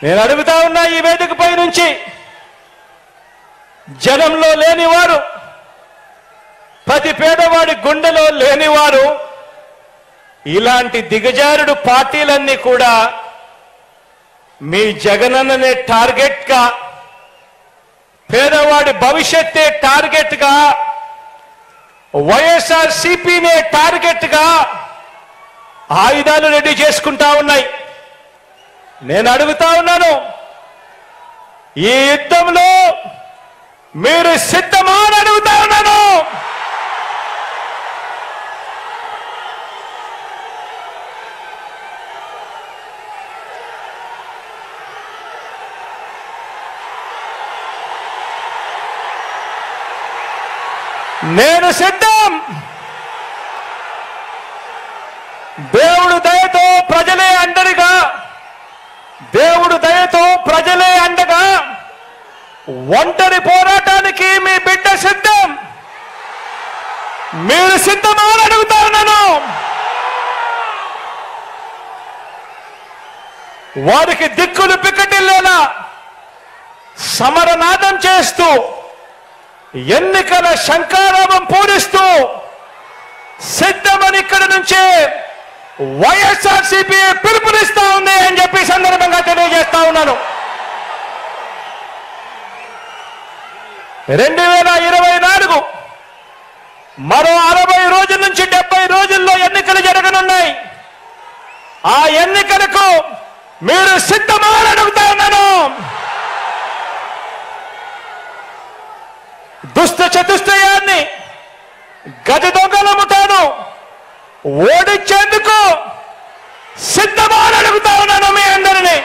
నేను అడుగుతా ఉన్నా ఈ వేదికపై నుంచి, జనంలో లేనివారు, ప్రతి పేదవాడి గుండెలో లేనివారు, ఇలాంటి దిగజారుడు పార్టీలన్నీ కూడా మీ జగనన్ననే టార్గెట్గా, పేదవాడి భవిష్యత్తే టార్గెట్గా, వైఎస్ఆర్సీపీనే టార్గెట్గా ఆయుధాలు రెడీ చేసుకుంటా ఉన్నాయి. నేను అడుగుతా ఉన్నాను, ఈ యుద్ధంలో మీరు సిద్ధమా అని అడుగుతా ఉన్నాను. నేను సిద్ధం. దేవుడు దయతో ప్రజలే అండగా, దేవుడు దయతో ప్రజలే అండగా, ఒంటరి పోరాటానికి మీ బిడ్డ సిద్ధం. మీరు సిద్ధమా అని అడుగుతా ఉన్నాను. వారికి దిక్కులు పిక్కటిల్లేలా సమరనాదం చేస్తూ, ఎన్నికల శంఖారావం పూరిస్తూ సిద్ధమని ఇక్కడి నుంచే వైఎస్ఆర్సీపీ పిలుపునిస్తా ఉంది అని చెప్పి సందర్భంగా తెలియజేస్తా ఉన్నాను. 2024 మరో 60 రోజుల నుంచి 70 రోజుల్లో ఎన్నికలు జరగనున్నాయి. ఆ ఎన్నికలకు మీరు సిద్ధమా అని అడుగుతా ఉన్నాను. దుష్ట చతుష్టయాన్ని, గజ దొంగల ముఠాను ఓడించేందుకు సిద్ధమా అని అడుగుతా ఉన్నాను మీ అందరినీ.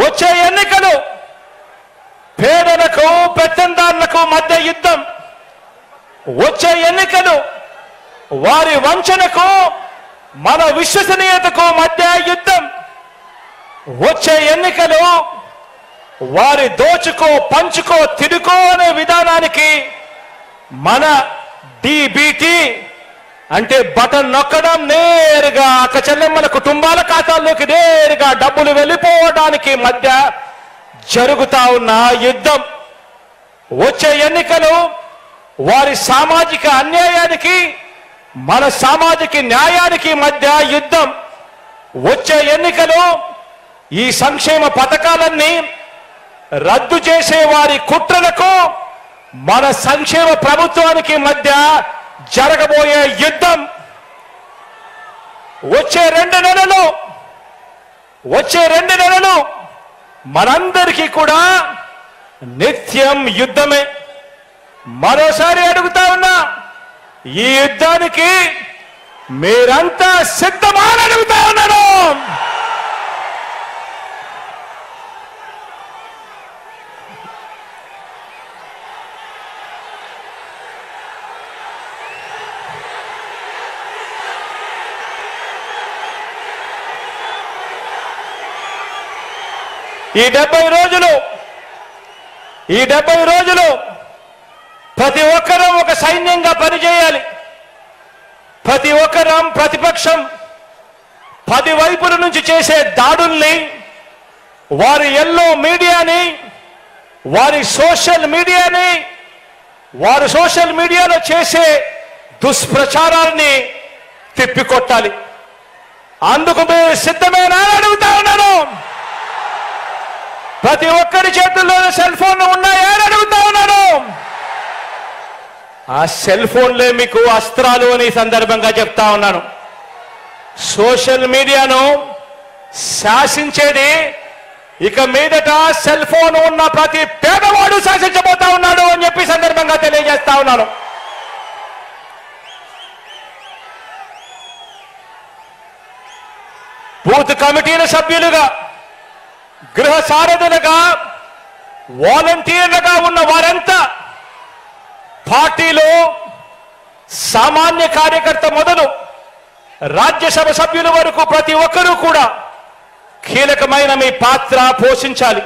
వచ్చే ఎన్నికలు పేదలకు, పెత్తందారులకు మధ్య యుద్ధం. వచ్చే ఎన్నికలు వారి వంచనకు, మన విశ్వసనీయతకు మధ్య యుద్ధం. వచ్చే ఎన్నికలు వారి దోచుకో, పంచుకో, తిరుకో అనే విధానానికి మన డీబీటీ అంటే బటన్ నొక్కడం, నేరుగా అక్క చెల్లెమ్మల కుటుంబాల ఖాతాల్లోకి నేరుగా డబ్బులు వెళ్ళిపోవడానికి మధ్య జరుగుతా ఉన్న యుద్ధం. వచ్చే ఎన్నికలు వారి సామాజిక అన్యాయానికి, మన సామాజిక న్యాయానికి మధ్య యుద్ధం. వచ్చే ఎన్నికలు ఈ సంక్షేమ పథకాలన్నీ రద్దు చేసే వారి కుట్రలకు, మన సంక్షేమ ప్రభుత్వానికి మధ్య జరగబోయే యుద్ధం. వచ్చే 2 నెలలు మనందరికీ కూడా నిత్యం యుద్ధమే. మరోసారి అడుగుతా ఉన్నా, ఈ యుద్ధానికి మీరంతా సిద్ధమా అని అడుగుతా ఉన్నాను. ఈ 70 రోజులు ప్రతి ఒక్కరూ ఒక సైన్యంగా పనిచేయాలి. ప్రతి ఒక్కరం ప్రతిపక్షం 10 వైపుల నుంచి చేసే దాడుల్ని, వారి ఎల్లో మీడియాని, వారి సోషల్ మీడియాలో చేసే దుష్ప్రచారాన్ని తిప్పికొట్టాలి. అందుకు మీరు సిద్ధమేనా అని అడుగుతా ఉన్నాను. ప్రతి ఒక్కరి చేతుల్లోనే సెల్ ఫోన్లు ఉన్నాయా అని అడుగుతా ఉన్నాను. ఆ సెల్ ఫోన్లే మీకు అస్త్రాలు అని సందర్భంగా చెప్తా ఉన్నాను. సోషల్ మీడియాను శాసించేది ఇక మీదట సెల్ ఫోన్ ఉన్న ప్రతి పేదవాడు శాసించబోతా ఉన్నాడు అని చెప్పి సందర్భంగా తెలియజేస్తా ఉన్నాను. బూత్ కమిటీల సభ్యులుగా, గృహ సారథులుగా, వాలంటీర్లుగా ఉన్న వారంతా, పార్టీలో సామాన్య కార్యకర్త మొదలు రాజ్యసభ సభ్యుల వరకు ప్రతి ఒక్కరూ కూడా కీలకమైన మీ పాత్ర పోషించాలి.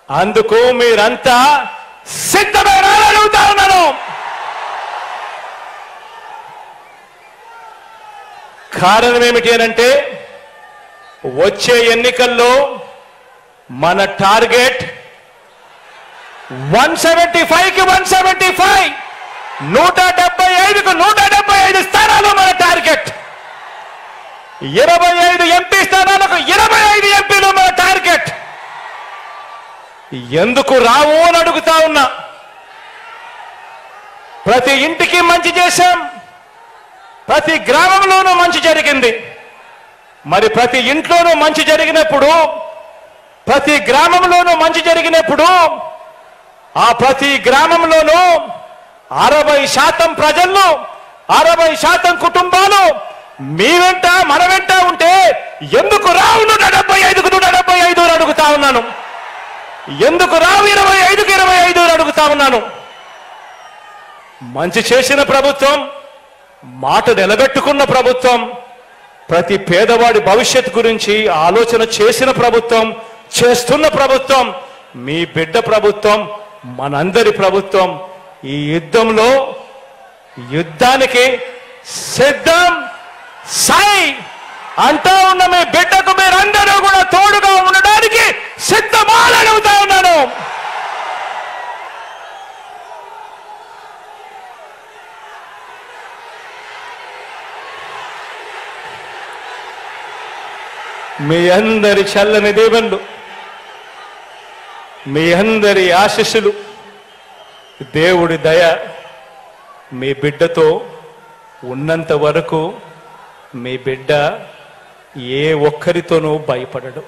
అందుకు మీరంతా సిద్ధమేనా అని అడుగుతా ఉన్నాను. కారణం ఏమిటి అనంటే, వచ్చే ఎన్నికల్లో మన టార్గెట్ 175కి 175, 175కు 175 స్థానాలు మన టార్గెట్. 25 ఎంపీ స్థానాలకు 25 ఎంపీలు మన టార్గెట్. ఎందుకు రావు అని అడుగుతా ఉన్నా. ప్రతి ఇంటికి మంచి చేశాం, ప్రతి గ్రామంలోనూ మంచి జరిగింది. మరి ప్రతి ఇంట్లోనూ మంచి జరిగినప్పుడు, ప్రతి గ్రామంలోనూ మంచి జరిగినప్పుడు ఆ ప్రతి గ్రామంలోనూ 60% ప్రజలు, 60% కుటుంబాలు మీ వెంట మన వెంట ఉంటే ఎందుకు రావు 175కు 175 అని అడుగుతా ఉన్నాను. ఎందుకు రావు 25కు 25 అని అడుగుతా ఉన్నాను. మంచి చేసిన ప్రభుత్వం, మాట నిలబెట్టుకున్న ప్రభుత్వం, ప్రతి పేదవాడి భవిష్యత్ గురించి ఆలోచన చేసిన ప్రభుత్వం, చేస్తున్న ప్రభుత్వం మీ బిడ్డ ప్రభుత్వం, మనందరి ప్రభుత్వం. ఈ యుద్ధానికి సిద్ధం సై అంటా ఉన్న మీ బిడ్డకు మీరందరూ కూడా తోడుగా ఉండడానికి సిద్ధమాలని అడుగుతా ఉన్నాను. మీ అందరి చల్లని దీవెనలు, మీ అందరి ఆశీస్సులు, దేవుడి దయ మీ బిడ్డతో ఉన్నంత వరకు మీ బిడ్డ ఏ ఒక్కరితోనూ భయపడడు.